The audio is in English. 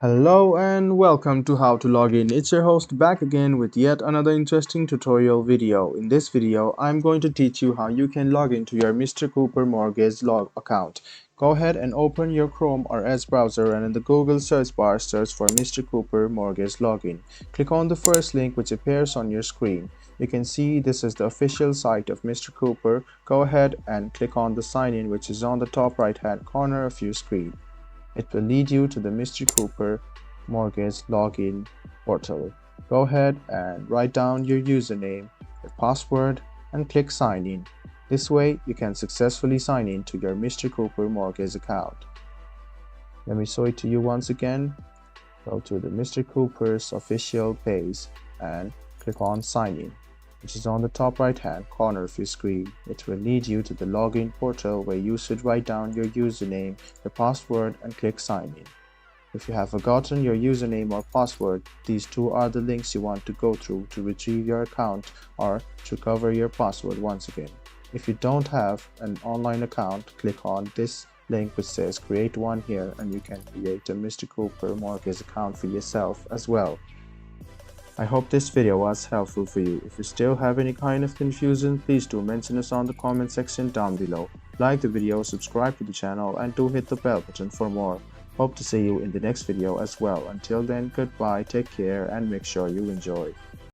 Hello and welcome to How to Log In. It's your host back again with yet another interesting tutorial video. In this video, I'm going to teach you how you can log into your Mr. Cooper Mortgage log account. Go ahead and open your Chrome or Edge browser and in the Google search bar search for Mr. Cooper Mortgage Login. Click on the first link which appears on your screen. You can see this is the official site of Mr. Cooper. Go ahead and click on the sign in which is on the top right hand corner of your screen. It will lead you to the Mr. Cooper Mortgage login portal. Go ahead and write down your username, your password, and click sign in. This way you can successfully sign in to your Mr. Cooper Mortgage account. Let me show it to you once again. Go to the Mr. Cooper's official page and click on sign in, which is on the top right hand corner of your screen. It will lead you to the login portal where you should write down your username, your password, and click sign in. If you have forgotten your username or password, these two are the links you want to go through to retrieve your account or to recover your password once again. If you don't have an online account, click on this link which says create one here and you can create a Mr. Cooper Mortgage account for yourself as well. I hope this video was helpful for you. If you still have any kind of confusion, please do mention us on the comment section down below. Like the video, subscribe to the channel, and do hit the bell button for more. Hope to see you in the next video as well. Until then, goodbye, take care, and make sure you enjoy.